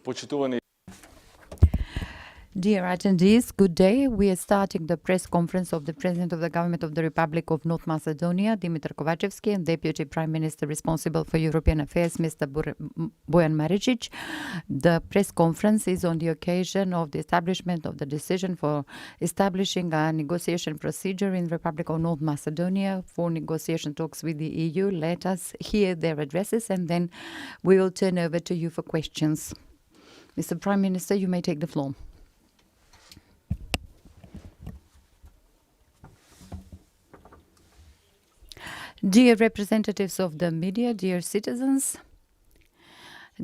Почитувани Dear attendees, good day. We are starting the press conference of the President of the Government of the Republic of North Macedonia, Dimitar Kovacevski, and Deputy Prime Minister responsible for European Affairs, Mr. Bojan Maricik. The press conference is on the occasion of the establishment of the decision for establishing a negotiation procedure in the Republic of North Macedonia for negotiation talks with the EU. Let us hear their addresses, and then we will turn over to you for questions. Mr. Prime Minister, you may take the floor. Dear representatives of the media, dear citizens,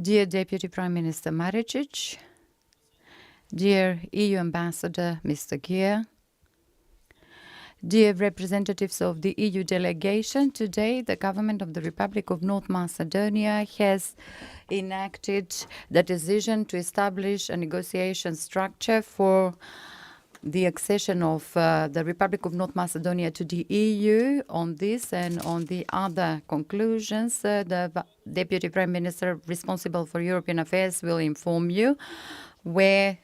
dear Deputy Prime Minister Maricik, dear EU Ambassador Mr. Gier, dear representatives of the EU delegation, today the government of the Republic of North Macedonia has enacted the decision to establish a negotiation structure for the accession of the Republic of North Macedonia to the EU. On this and on the other conclusions, the Deputy Prime Minister responsible for European Affairs will inform you, where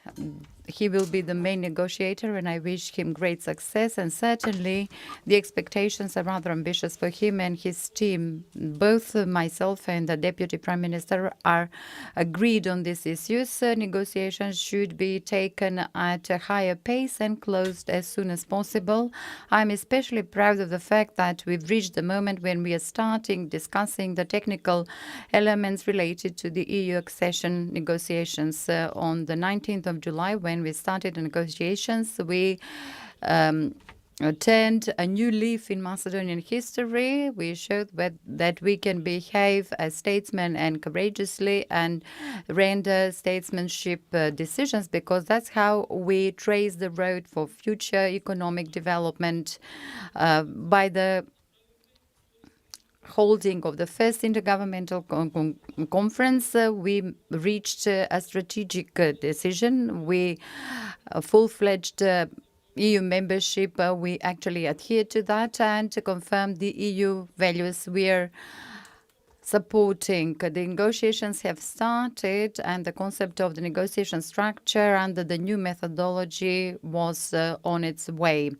he will be the main negotiator, and I wish him great success. And certainly the expectations are rather ambitious for him and his team. Both myself and the Deputy Prime Minister are agreed on these issues. Negotiations should be taken at a higher pace and closed as soon as possible. I'm especially proud of the fact that we've reached the moment when we are starting discussing the technical elements related to the EU accession negotiations. On the 19th of July, when we started the negotiations, we turned a new leaf in Macedonian history. We showed that we can behave as statesmen and courageously and render statesmanship decisions, because that's how we trace the road for future economic development. By the holding of the first intergovernmental conference, we reached a strategic decision. We full-fledged EU membership, we actually adhere to that and to confirm the EU values we are supporting. The negotiations have started, and the concept of the negotiation structure under the new methodology was on its way.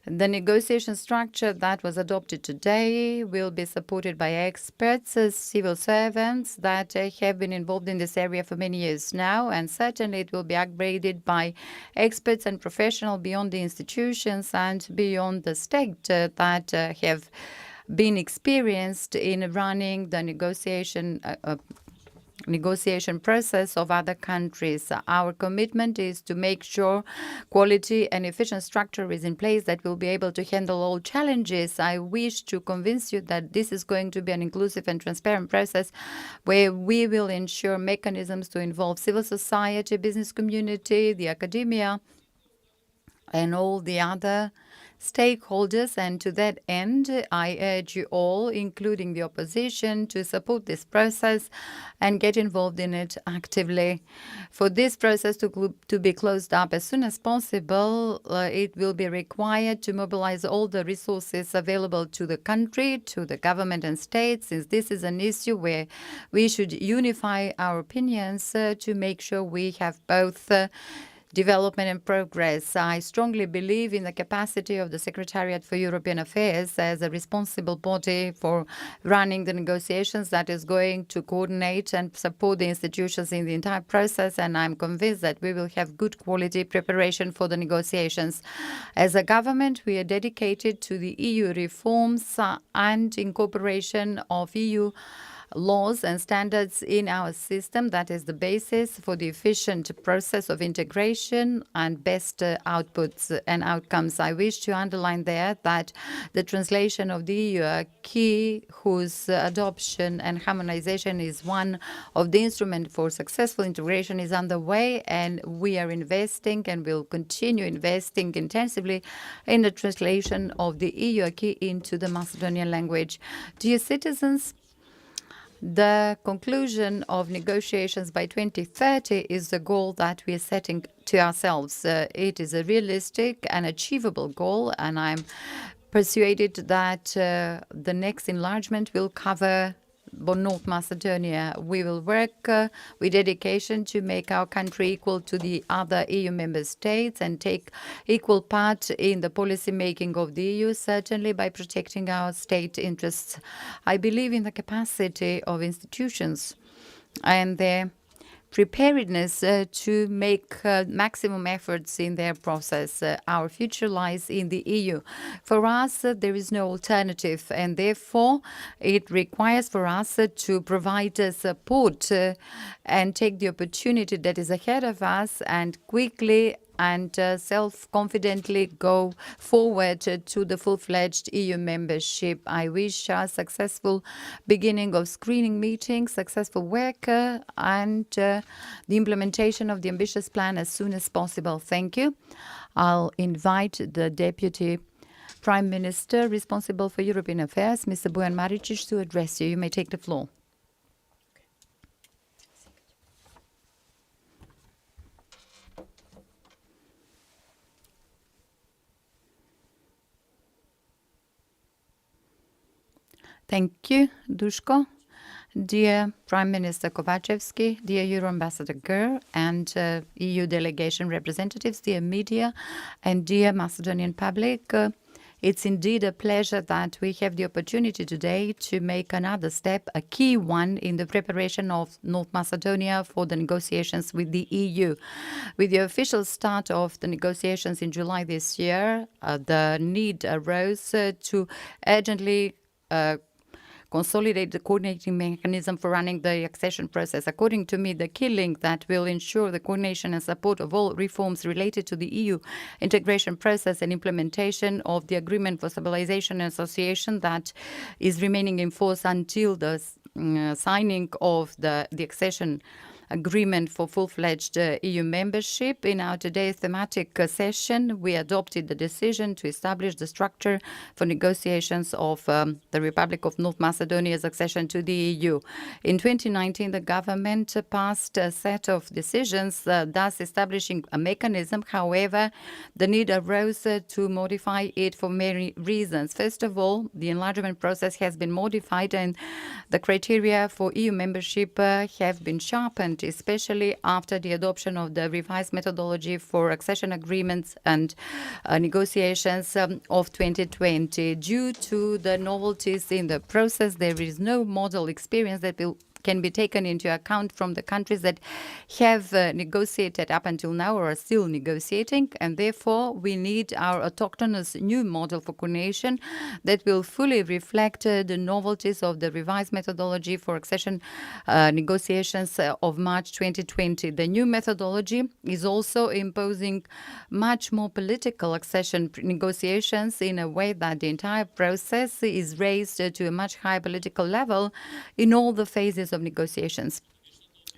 The negotiation structure that was adopted today will be supported by experts, civil servants that have been involved in this area for many years now, and certainly it will be upgraded by experts and professionals beyond the institutions and beyond the state that have been experienced in running the negotiation process of other countries. Our commitment is to make sure quality and efficient structure is in place that will be able to handle all challenges. I wish to convince you that this is going to be an inclusive and transparent process where we will ensure mechanisms to involve civil society, business community, the academia, and all the other stakeholders. And to that end, I urge you all, including the opposition, to support this process and get involved in it actively. For this process to be closed up as soon as possible, it will be required to mobilize all the resources available to the country, to the government and states, since this is an issue where we should unify our opinions to make sure we have both development and progress. I strongly believe in the capacity of the Secretariat for European Affairs as a responsible body for running the negotiations that is going to coordinate and support the institutions in the entire process, and I'm convinced that we will have good quality preparation for the negotiations. As a government, we are dedicated to the EU reforms and incorporation of EU laws and standards in our system. That is the basis for the efficient process of integration and best outputs and outcomes. I wish to underline there that the translation of the EU acquis, whose adoption and harmonization is one of the instruments for successful integration, is underway, and we are investing and will continue investing intensively in the translation of the EU acquis into the Macedonian language. Dear citizens, the conclusion of negotiations by 2030 is the goal that we are setting to ourselves. It is a realistic and achievable goal, and I'm persuaded that the next enlargement will cover North Macedonia. We will work with dedication to make our country equal to the other EU member states and take equal part in the policy making of the EU, certainly by protecting our state interests. I believe in the capacity of institutions and their preparedness to make maximum efforts in their process. Our future lies in the EU. For us, there is no alternative, and therefore it requires for us to provide support and take the opportunity that is ahead of us and quickly and self-confidently go forward to the full-fledged EU membership. I wish a successful beginning of screening meetings, successful work, and the implementation of the ambitious plan as soon as possible. Thank you. I'll invite the Deputy Prime Minister responsible for European Affairs, Mr. Maricik, to address you. You may take the floor. Thank you, Duško. Dear Prime Minister Kovacevski, dear Euro Ambassador Ger, and EU delegation representatives, dear media, and dear Macedonian public, it's indeed a pleasure that we have the opportunity today to make another step, a key one, in the preparation of North Macedonia for the negotiations with the EU. With the official start of the negotiations in July this year, the need arose to urgently consolidate the coordinating mechanism for running the accession process. According to me, the key link that will ensure the coordination and support of all reforms related to the EU integration process and implementation of the Agreement for Stabilization and Association that is remaining in force until the signing of the accession agreement for full-fledged EU membership. In our today's thematic session, we adopted the decision to establish the structure for negotiations of the Republic of North Macedonia's accession to the EU. In 2019, the government passed a set of decisions, thus establishing a mechanism. However, the need arose to modify it for many reasons. First of all, the enlargement process has been modified and the criteria for EU membership have been sharpened, especially after the adoption of the revised methodology for accession agreements and negotiations of 2020. Due to the novelties in the process, there is no model experience that can be taken into account from the countries that have negotiated up until now or are still negotiating, and therefore we need our autochthonous new model for coordination that will fully reflect the novelties of the revised methodology for accession negotiations of March 2020. The new methodology is also imposing much more political accession negotiations in a way that the entire process is raised to a much higher political level in all the phases of negotiations.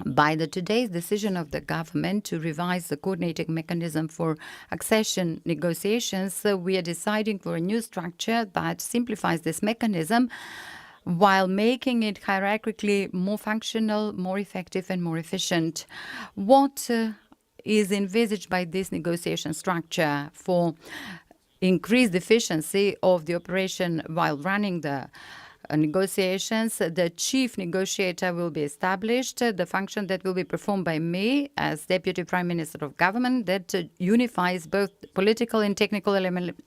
By today's decision of the government to revise the coordinating mechanism for accession negotiations, we are deciding for a new structure that simplifies this mechanism while making it hierarchically more functional, more effective, and more efficient. What is envisaged by this negotiation structure for increased efficiency of the operation while running the negotiations? The chief negotiator will be established, the function that will be performed by me as Deputy Prime Minister of Government that unifies both political and technical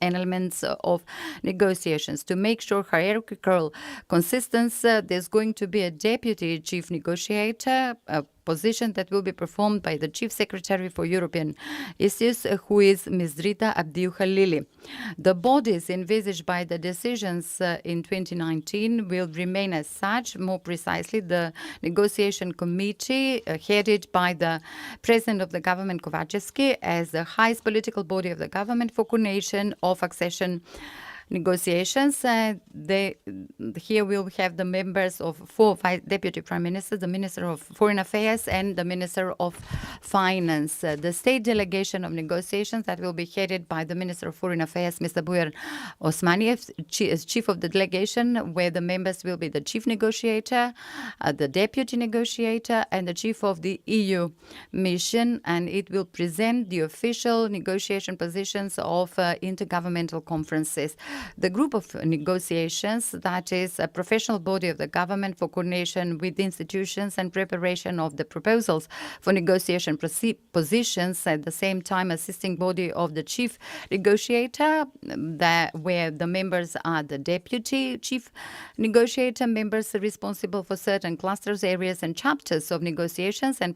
elements of negotiations. To make sure hierarchical consistency, there's going to be a Deputy Chief Negotiator, a position that will be performed by the Chief Secretary for European Issues, who is Ms. Rita Abdiu-Halili. The bodies envisaged by the decisions in 2019 will remain as such. More precisely, the negotiation committee headed by the President of the government, Kovacevski, as the highest political body of the government for coordination of accession negotiations. Here we'll have the members of 4 Deputy Prime Ministers, the Minister of Foreign Affairs and the Minister of Finance. The state delegation of negotiations that will be headed by the Minister of Foreign Affairs, Mr. Bujar Osmaniev, as chief of the delegation, where the members will be the chief negotiator, the deputy negotiator, and the chief of the EU mission, and it will present the official negotiation positions of intergovernmental conferences. The group of negotiations, that is a professional body of the government for coordination with institutions and preparation of the proposals for negotiation positions, at the same time assisting body of the chief negotiator, where the members are the deputy chief negotiator, members responsible for certain clusters, areas and chapters of negotiations, and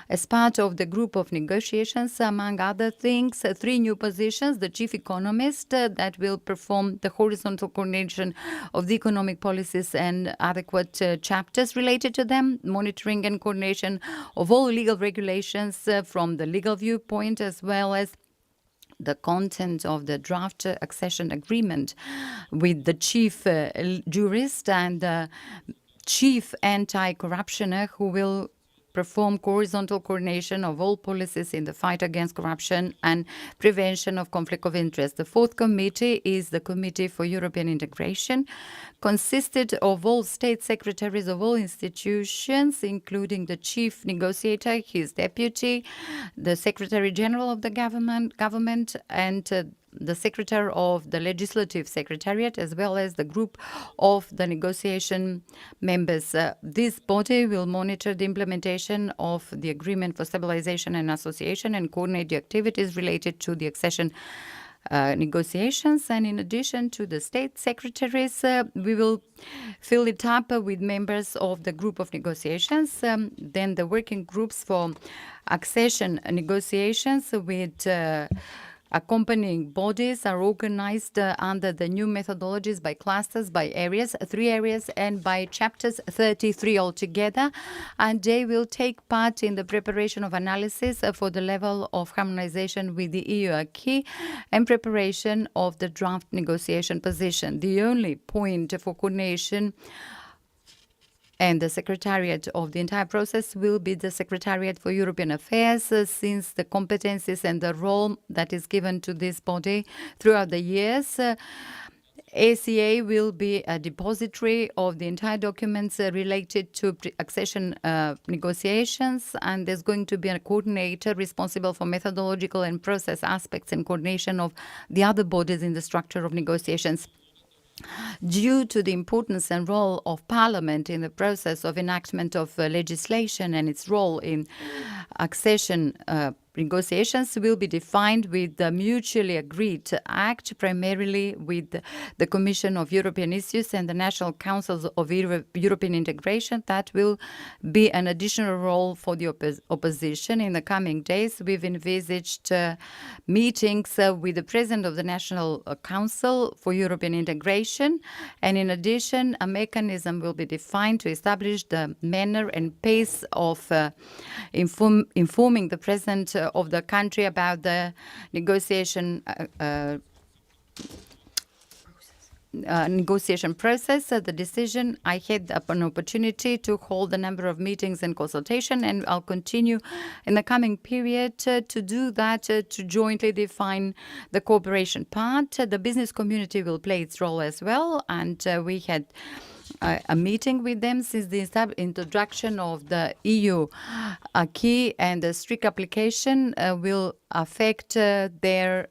as part of the group of negotiations, among other things, 3 new positions: the chief economist that will perform the horizontal coordination of the economic policies and adequate chapters related to them, monitoring and coordination of all legal regulations from the legal viewpoint, as well as the content of the draft accession agreement with the chief jurist and the chief anti-corruptioner, who will perform horizontal coordination of all policies in the fight against corruption and prevention of conflict of interest. The 4th committee is the Committee for European Integration, consisted of all state secretaries of all institutions, including the chief negotiator, his deputy, the Secretary General of the government and the Secretary of the Legislative Secretariat, as well as the group of the negotiation members. This body will monitor the implementation of the Agreement for Stabilization and Association and coordinate the activities related to the accession negotiations. And in addition to the state secretaries, we will fill it up with members of the group of negotiations. Then the working groups for accession negotiations with accompanying bodies are organized under the new methodologies by clusters, by areas, 3 areas, and by chapters, 33 altogether. And they will take part in the preparation of analysis for the level of harmonization with the EU acquis and preparation of the draft negotiation position. The only point for coordination and the Secretariat of the entire process will be the Secretariat for European Affairs, since the competencies and the role that is given to this body throughout the years. ACA will be a depository of the entire documents related to accession negotiations, and there's going to be a coordinator responsible for methodological and process aspects and coordination of the other bodies in the structure of negotiations. Due to the importance and role of Parliament in the process of enactment of legislation and its role in accession negotiations will be defined with the mutually agreed act, primarily with the Commission of European Issues and the National Councils of European Integration. That will be an additional role for the opposition. In the coming days, we've envisaged meetings with the President of the National Council for European Integration, and in addition, a mechanism will be defined to establish the manner and pace of informing the President of the country about the negotiation process. The decision, I had an opportunity to hold a number of meetings and consultation, and I'll continue in the coming period to do that, to jointly define the cooperation part. The business community will play its role as well, and we had a meeting with them since the introduction of the EU acquis, and the strict application will affect their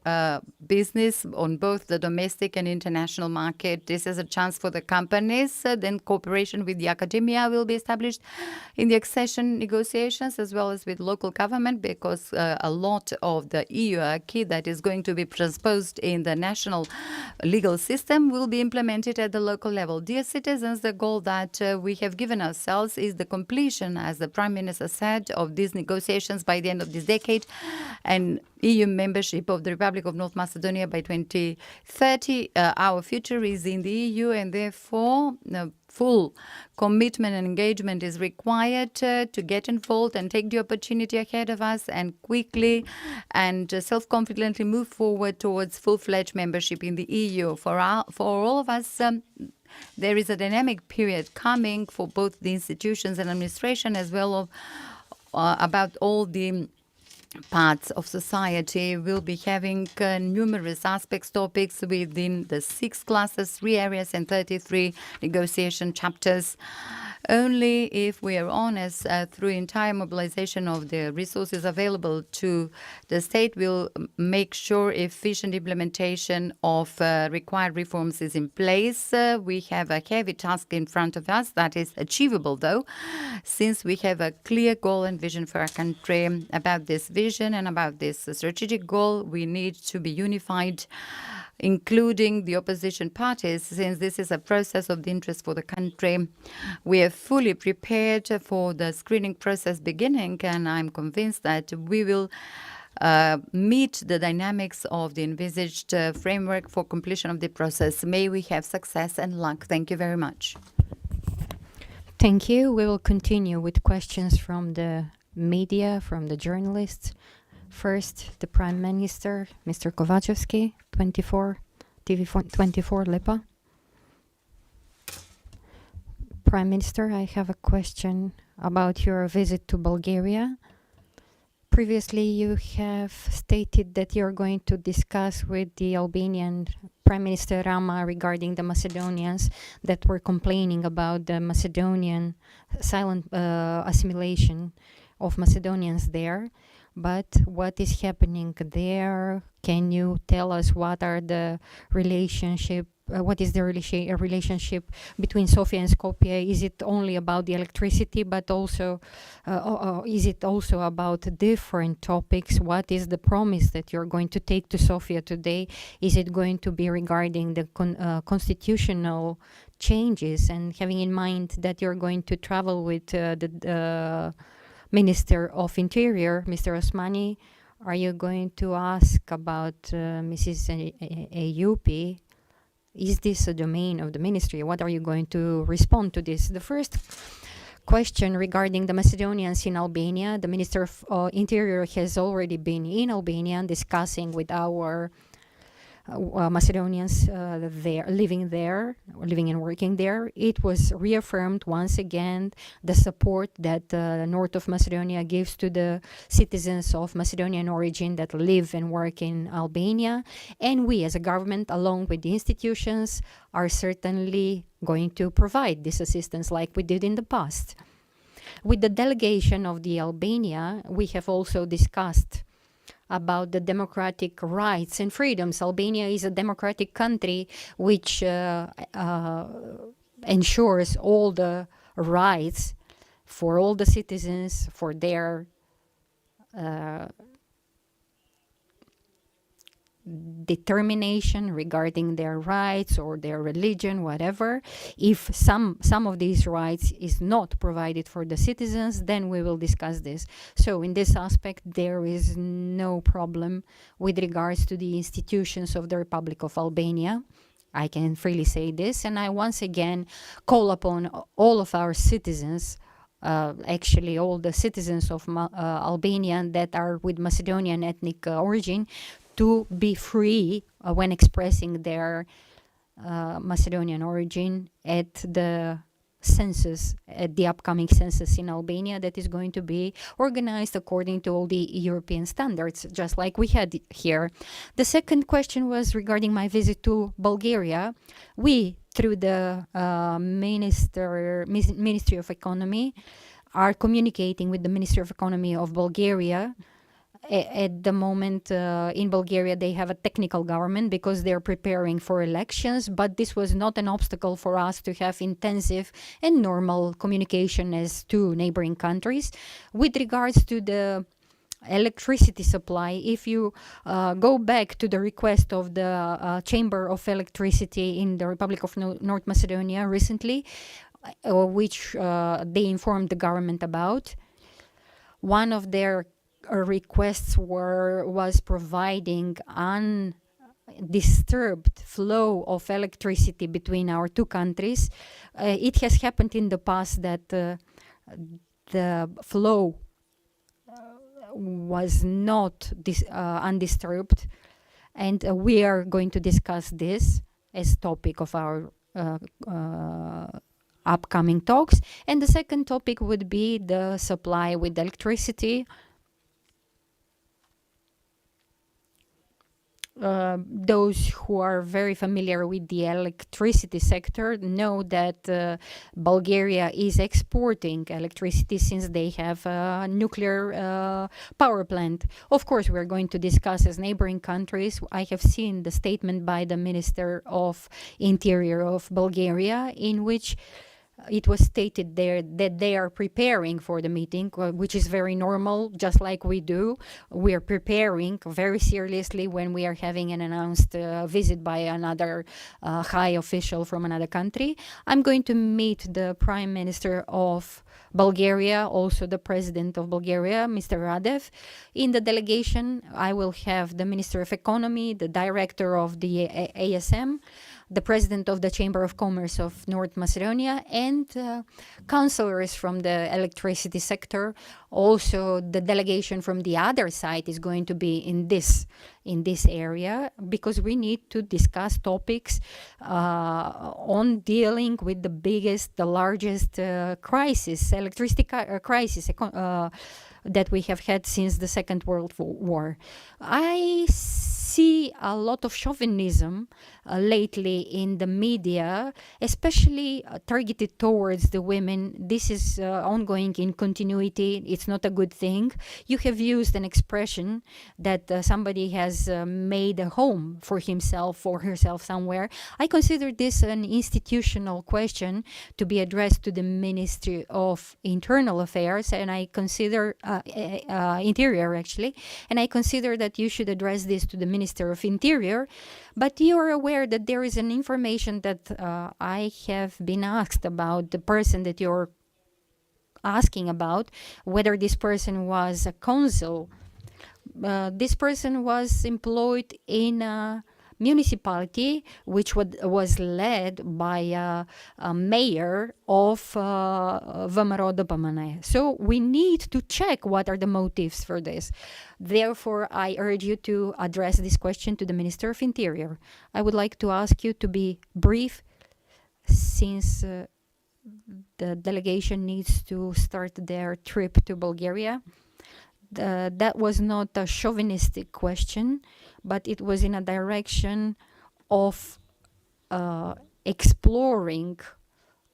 business on both the domestic and international market. This is a chance for the companies. Then cooperation with the academia will be established in the accession negotiations, as well as with local government, because a lot of the EU acquis that is going to be transposed in the national legal system will be implemented at the local level. Dear citizens, the goal that we have given ourselves is the completion, as the Prime Minister said, of these negotiations by the end of this decade, and EU membership of the Republic of North Macedonia by 2030. Our future is in the EU, and therefore full commitment and engagement is required to get involved and take the opportunity ahead of us and quickly and self-confidently move forward towards full-fledged membership in the EU. For all of us, there is a dynamic period coming for both the institutions and administration, as well as about all the parts of society. Will be having numerous aspects, topics within the 6 classes, 3 areas, and 33 negotiation chapters. Only if we are honest through entire mobilization of the resources available to the state will make sure efficient implementation of required reforms is in place. We have a heavy task in front of us that is achievable, though, since we have a clear goal and vision for our country. About this vision and about this strategic goal, we need to be unified, including the opposition parties, since this is a process of the interest for the country. We are fully prepared for the screening process beginning, and I'm convinced that we will meet the dynamics of the envisaged framework for completion of the process. May we have success and luck. Thank you very much. Thank you. We will continue with questions from the media, from the journalists. First, the Prime Minister, Mr. Kovacevski, TV24 Lepa. Prime Minister, I have a question about your visit to Bulgaria. Previously, you have stated that you're going to discuss with the Albanian Prime Minister Rama regarding the Macedonians that were complaining about the Macedonian silent assimilation of Macedonians there. But what is happening there? Can you tell us what are the relationship? What is the relationship between Sofia and Skopje? Is it only about the electricity, but also is it also about different topics? What is the promise that you're going to take to Sofia today? Is it going to be regarding the constitutional changes, and having in mind that you're going to travel with the Minister of Interior, Mr. Osmani? Are you going to ask about Mrs. Ayupi? Is this a domain of the ministry? What are you going to respond to this? The first question regarding the Macedonians in Albania, the Minister of Interior has already been in Albania discussing with our Macedonians living and working there. It was reaffirmed once again the support that North of Macedonia gives to the citizens of Macedonian origin that live and work in Albania. And we as a government, along with the institutions, are certainly going to provide this assistance like we did in the past. With the delegation of the Albania, we have also discussed about the democratic rights and freedoms. Albania is a democratic country which ensures all the rights for all the citizens, for their determination regarding their rights or their religion, whatever. If some of these rights is not provided for the citizens, then we will discuss this. So in this aspect, there is no problem with regards to the institutions of the Republic of Albania. I can freely say this, and I once again call upon all of our citizens, actually all the citizens of Albania that are with Macedonian ethnic origin, to be free when expressing their Macedonian origin at the census, at the upcoming census in Albania that is going to be organized according to all the European standards, just like we had here. The second question was regarding my visit to Bulgaria. We, through the Ministry of Economy, are communicating with the Ministry of Economy of Bulgaria. At the moment in Bulgaria, they have a technical government because they're preparing for elections, but this was not an obstacle for us to have intensive and normal communication as two neighboring countries. With regards to the electricity supply, if you go back to the request of the Chamber of Electricity in the Republic of North Macedonia recently, which they informed the government about, one of their requests was providing undisturbed flow of electricity between our two countries. It has happened in the past that the flow was not undisturbed, and we are going to discuss this as topic of our upcoming talks. And the second topic would be the supply with electricity. those who are very familiar with the electricity sector know that Bulgaria is exporting electricity since they have a nuclear power plant. Of course, we're going to discuss as neighboring countries. I have seen the statement by the Minister of Interior of Bulgaria, in which it was stated there that they are preparing for the meeting, which is very normal, just like we do. We are preparing very seriously when we are having an announced visit by another high official from another country. I'm going to meet the Prime Minister of Bulgaria, also the President of Bulgaria, Mr. Radev. In the delegation, I will have the Minister of Economy, the Director of the ASM, the President of the Chamber of Commerce of North Macedonia, and councillors from the electricity sector. Also, the delegation from the other side is going to be in this area, because we need to discuss topics on dealing with the biggest, the largest crisis, electricity crisis that we have had since the Second World War. I see a lot of chauvinism lately in the media, especially targeted towards the women. This is ongoing in continuity. It's not a good thing. You have used an expression that somebody has made a home for himself or herself somewhere. I consider this an institutional question to be addressed to the Ministry of Internal Affairs, and I consider Interior, actually, and I consider that you should address this to the Minister of Interior. But you are aware that there is an information that I have been asked about the person that you're asking about, whether this person was a consul. This person was employed in a municipality which was led by a mayor of VMRO DPMNE. So we need to check what are the motives for this. Therefore, I urge you to address this question to the Minister of Interior. I would like to ask you to be brief, since the delegation needs to start their trip to Bulgaria. That was not a chauvinistic question, but it was in a direction of exploring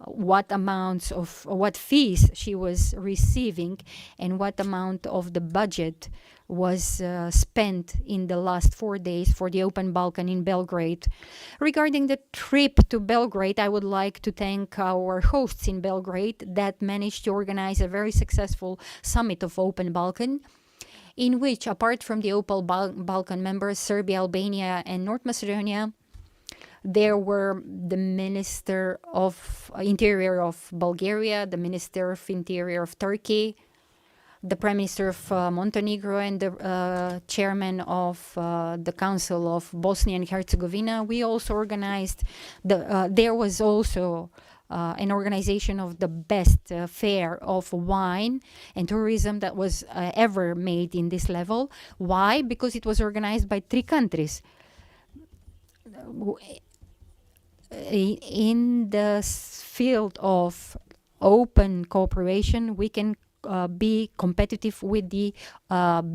what fees she was receiving and what amount of the budget was spent in the last 4 days for the Open Balkan in Belgrade. Regarding the trip to Belgrade, I would like to thank our hosts in Belgrade that managed to organize a very successful summit of Open Balkan, in which, apart from the Open Balkan members, Serbia, Albania, and North Macedonia, there were the Minister of Interior of Bulgaria, the Minister of Interior of Turkey, the Prime Minister of Montenegro, and the Chairman of the Council of Bosnia and Herzegovina. We also organized, there was also an organization of the best fair of wine and tourism that was ever made in this level. Why? Because it was organized by 3 countries. In the field of open cooperation, we can be competitive with the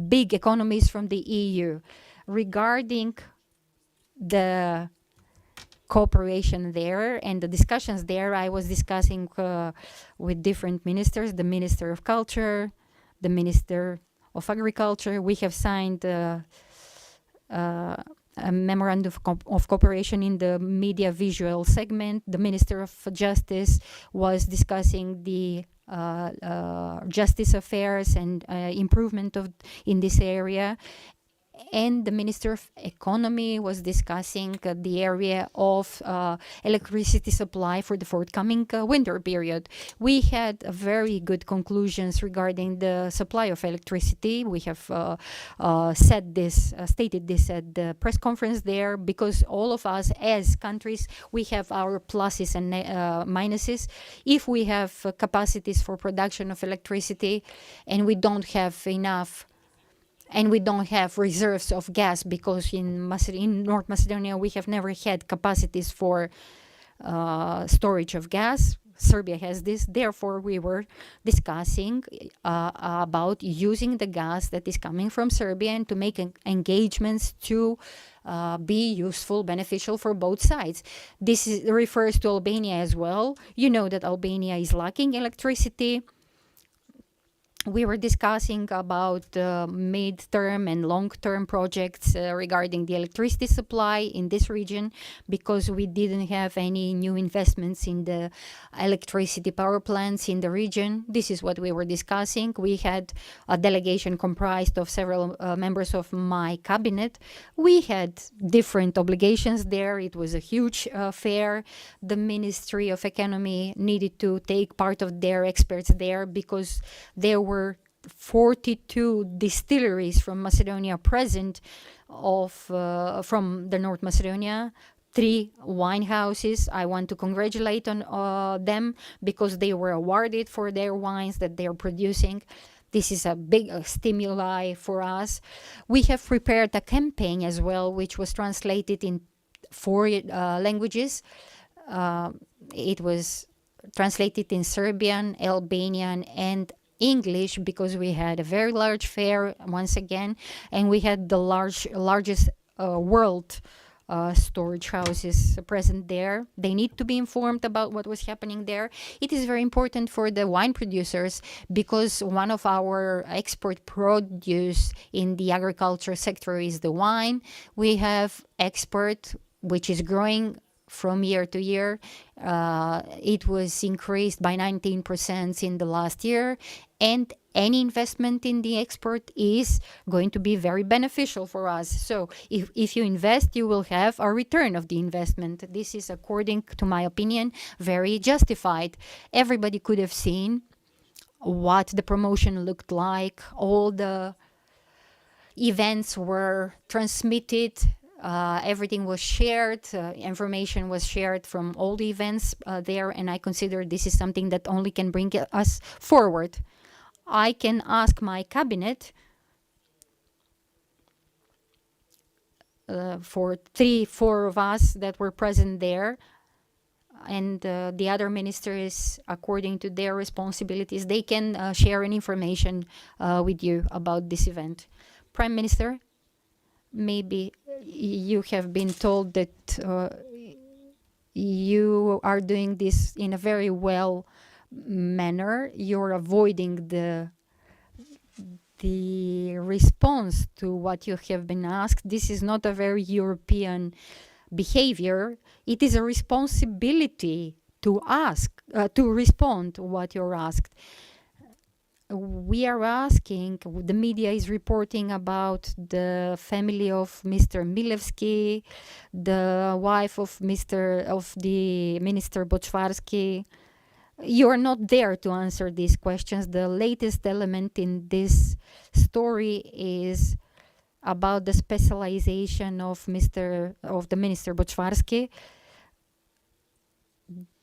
big economies from the EU. Regarding the cooperation there and the discussions there, I was discussing with different ministers, the Minister of Culture, the Minister of Agriculture. We have signed a memorandum of cooperation in the media visual segment. The Minister of Justice was discussing the justice affairs and improvement in this area. And the Minister of Economy was discussing the area of electricity supply for the forthcoming winter period. We had very good conclusions regarding the supply of electricity. We have stated this at the press conference there, because all of us as countries, we have our pluses and minuses. If we have capacities for production of electricity and we don't have enough, and we don't have reserves of gas, because in North Macedonia we have never had capacities for storage of gas. Serbia has this. Therefore, we were discussing about using the gas that is coming from Serbia and to make engagements to be useful, beneficial for both sides. This refers to Albania as well. You know that Albania is lacking electricity. We were discussing about mid-term and long-term projects regarding the electricity supply in this region, because we didn't have any new investments in the electricity power plants in the region. This is what we were discussing. We had a delegation comprised of several members of my cabinet. We had different obligations there. It was a huge fair. The Ministry of Economy needed to take part of their experts there, because there were 42 distilleries from Macedonia present from the North Macedonia, 3 wine houses. I want to congratulate on them, because they were awarded for their wines that they are producing. This is a big stimuli for us. We have prepared a campaign as well, which was translated in 4 languages. It was translated in Serbian, Albanian, and English, because we had a very large fair once again, and we had the largest world storage houses present there. They need to be informed about what was happening there. It is very important for the wine producers, because one of our export produce in the agriculture sector is the wine. We have export, which is growing from year to year. It was increased by 19% in the last year, and any investment in the export is going to be very beneficial for us. So if you invest, you will have a return of the investment. This is, according to my opinion, very justified. Everybody could have seen what the promotion looked like. All the events were transmitted. Everything was shared, information was shared from all the events there, and I consider this is something that only can bring us forward. I can ask my cabinet for 3-4 of us that were present there, and the other ministers, according to their responsibilities, they can share an information with you about this event. Prime Minister, maybe you have been told that you are doing this in a very well manner. You're avoiding the response to what you have been asked. This is not a very European behavior. It is a responsibility to ask, to respond to what you're asked. We are asking, the media is reporting about the family of Mr. Milevski, the wife of the Minister Bočvarski. You are not there to answer these questions. The latest element in this story is about the specialization of the Minister Bočvarski.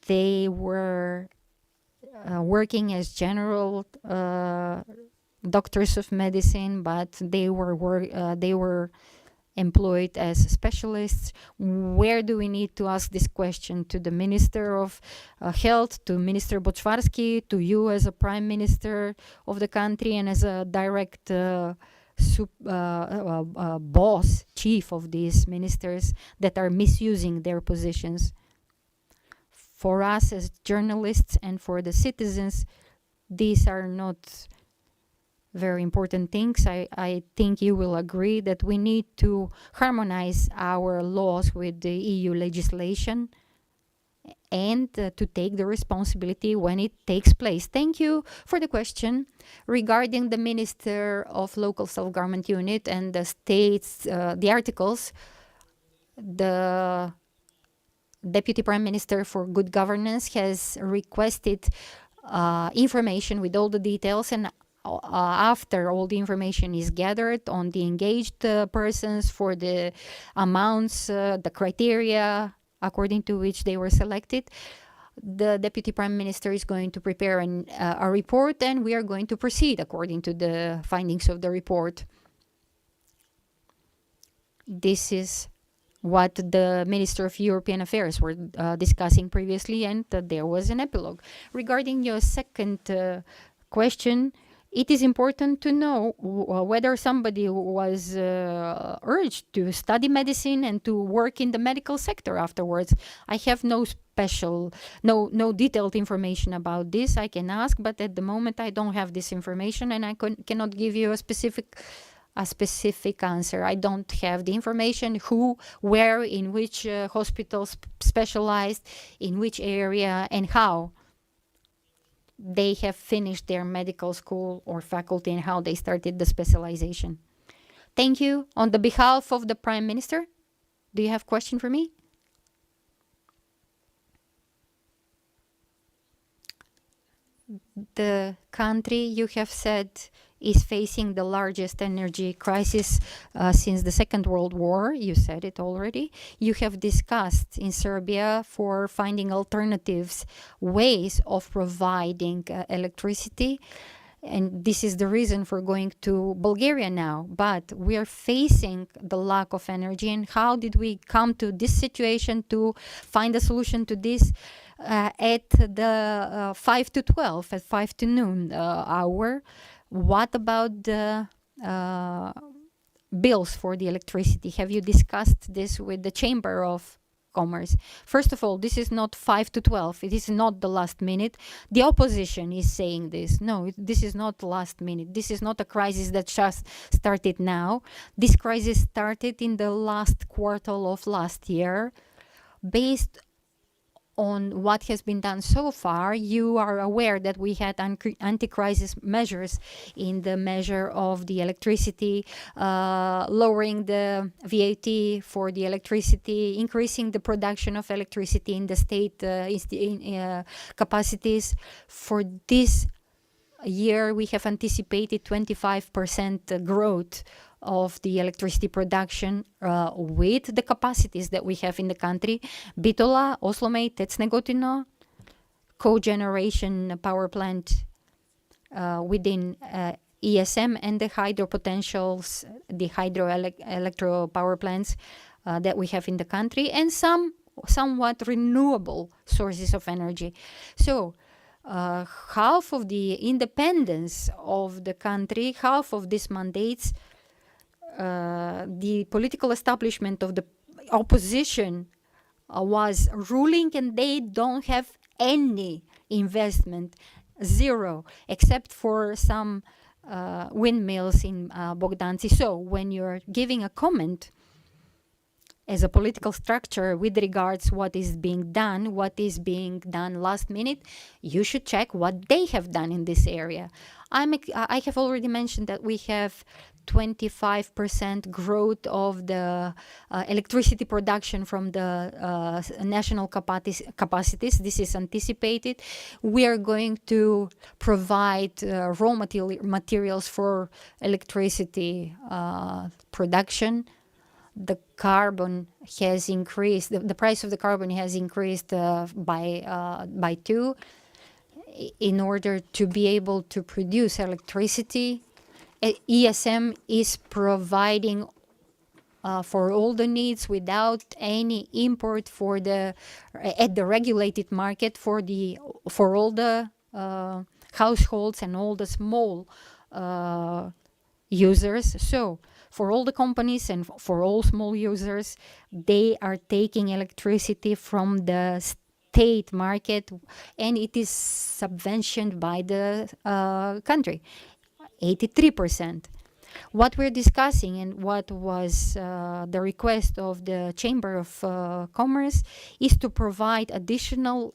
They were working as general doctors of medicine, but they were employed as specialists. Where do we need to ask this question? To the Minister of Health, to Minister Bočvarski, to you as a Prime Minister of the country and as a direct boss, chief of these ministers that are misusing their positions. For us as journalists and for the citizens, these are not very important things. I think you will agree that we need to harmonize our laws with the EU legislation and to take the responsibility when it takes place. Thank you for the question. Regarding the Minister of Local Self-Government Unit and the states, the articles, the Deputy Prime Minister for Good Governance has requested information with all the details, and after all the information is gathered on the engaged persons, for the amounts, the criteria according to which they were selected, the Deputy Prime Minister is going to prepare a report, and we are going to proceed according to the findings of the report. This is what the Minister of European Affairs were discussing previously, and there was an epilogue. Regarding your second question, it is important to know whether somebody was urged to study medicine and to work in the medical sector afterwards. I have no detailed information about this. I can ask, but at the moment I don't have this information, and I cannot give you a specific answer. I don't have the information who, where, in which hospitals specialized, in which area, and how they have finished their medical school or faculty, and how they started the specialization. Thank you. On the behalf of the Prime Minister, do you have a question for me? The country, you have said, is facing the largest energy crisis since the Second World War. You said it already. You have discussed in Serbia for finding alternatives, ways of providing electricity. And this is the reason for going to Bulgaria now. But we are facing the lack of energy. And how did we come to this situation to find a solution to this at the 5 to 12, at 5 to noon hour? What about the bills for the electricity? Have you discussed this with the Chamber of Commerce? First of all, this is not 5 to 12. It is not the last minute. The opposition is saying this. No, this is not last minute. This is not a crisis that just started now. This crisis started in the last quarter of last year. Based on what has been done so far, you are aware that we had anti-crisis measures in the measure of the electricity, lowering the VAT for the electricity, increasing the production of electricity in the state capacities. For this year, we have anticipated 25% growth of the electricity production with the capacities that we have in the country. Bitola, Oslomej, Tecnegotino, cogeneration power plant within ESM, and the hydro potentials, the electro power plants that we have in the country, and somewhat renewable sources of energy. So half of the independence of the country, half of these mandates, the political establishment of the opposition was ruling, and they don't have any investment, zero, except for some windmills in Bogdanci. So when you're giving a comment as a political structure with regards what is being done last minute, you should check what they have done in this area. I have already mentioned that we have 25% growth of the electricity production from the national capacities. This is anticipated. We are going to provide raw materials for electricity production. The carbon has increased. The price of the carbon has increased by 2 in order to be able to produce electricity. ESM is providing for all the needs without any import at the regulated market for all the households and all the small users. So for all the companies and for all small users, they are taking electricity from the state market, and it is subventioned by the country, 83%. What we're discussing and what was the request of the Chamber of Commerce is to provide additional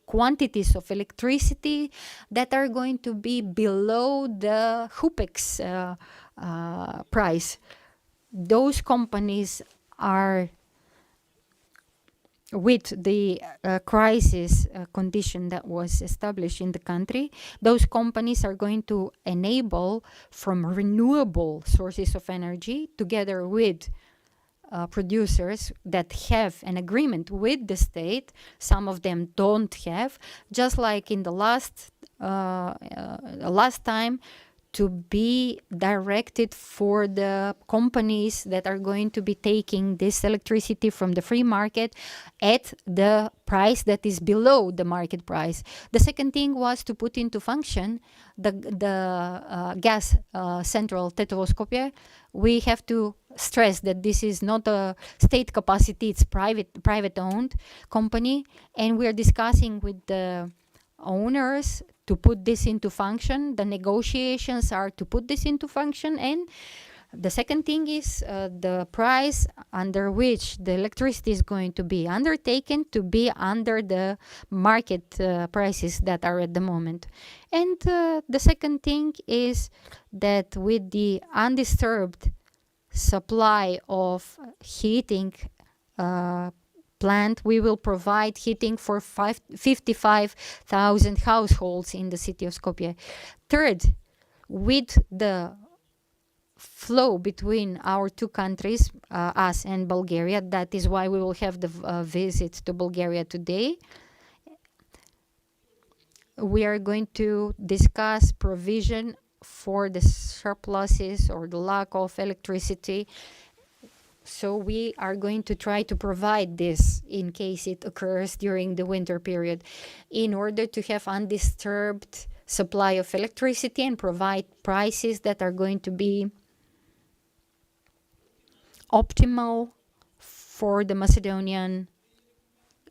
quantities of electricity that are going to be below the HUPEX price. Those companies are, with the crisis condition that was established in the country, those companies are going to enable from renewable sources of energy together with producers that have an agreement with the state. Some of them don't have, just like in the last time, to be directed for the companies that are going to be taking this electricity from the free market at the price that is below the market price. The second thing was to put into function the gas central Tetovo Skopje. We have to stress that this is not a state capacity, it's private owned company, and we are discussing with the owners to put this into function. The negotiations are to put this into function, and the second thing is the price under which the electricity is going to be undertaken to be under the market prices that are at the moment. And the second thing is that with the undisturbed supply of heating plant, we will provide heating for 55,000 households in the city of Skopje. Third, with the flow between our two countries, us and Bulgaria, that is why we will have the visit to Bulgaria today. We are going to discuss provision for the surpluses or the lack of electricity. So we are going to try to provide this in case it occurs during the winter period, in order to have undisturbed supply of electricity and provide prices that are going to be optimal for the Macedonian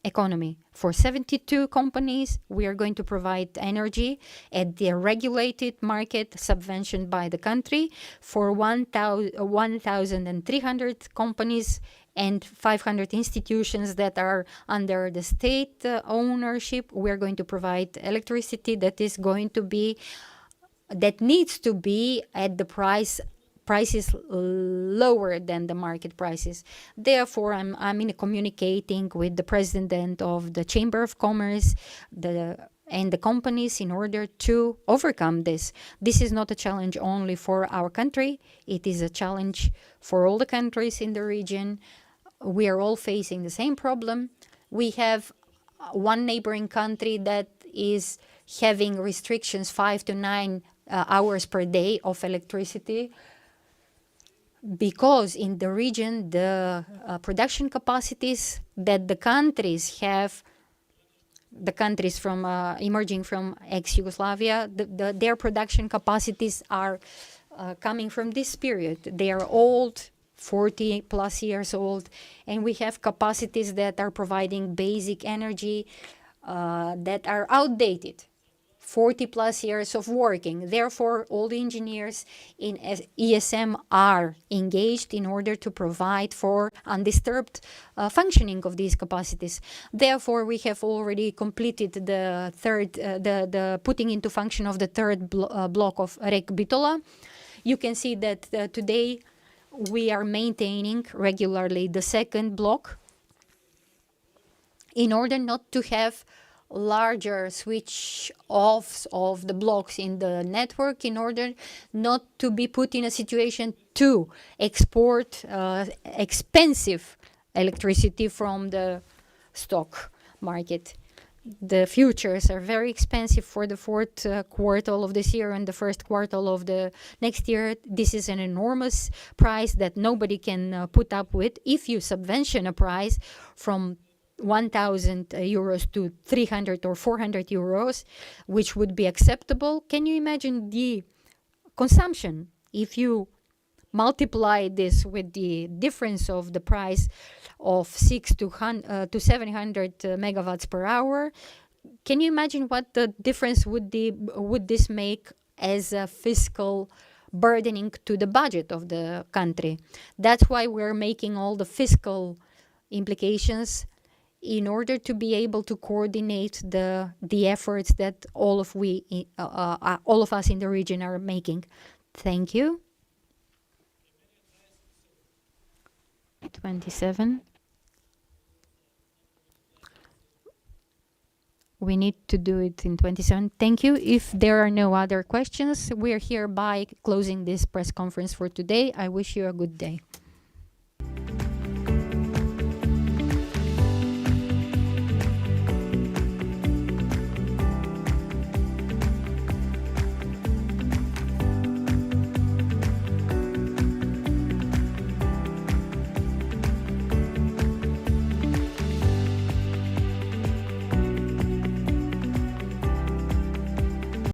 economy. For 72 companies, we are going to provide energy at the regulated market subventioned by the country. For 1,300 companies and 500 institutions that are under the state ownership, we are going to provide electricity that is going to be, that needs to be at the prices lower than the market prices. Therefore, I'm in communicating with the president of the Chamber of Commerce and the companies in order to overcome this. This is not a challenge only for our country. It is a challenge for all the countries in the region. We are all facing the same problem. We have one neighboring country that is having restrictions 5 to 9 hours per day of electricity, because in the region, the production capacities that the countries have, the countries from emerging from ex-Yugoslavia, their production capacities are coming from this period. They are old, 40 plus years old, and we have capacities that are providing basic energy that are outdated. 40 plus years of working. Therefore, all the engineers in ESM are engaged in order to provide for undisturbed functioning of these capacities. Therefore, we have already completed the putting into function of the third block of Rek Bitola. You can see that today we are maintaining regularly the second block in order not to have larger switch offs of the blocks in the network, in order not to be put in a situation to export expensive electricity from the stock market. The futures are very expensive for the fourth quarter of this year and the first quarter of the next year. This is an enormous price that nobody can put up with. If you subvention a price from 1,000 euros to 300 or 400 euros, which would be acceptable, can you imagine the consumption if you multiply this with the difference of the price of 600 to 700 megawatts per hour? Can you imagine what the difference would this make as a fiscal burdening to the budget of the country? That's why we're making all the fiscal implications in order to be able to coordinate the efforts that all of us in the region are making. Thank you. 27. We need to do it in 27. Thank you. If there are no other questions, we are hereby closing this press conference for today. I wish you a good day.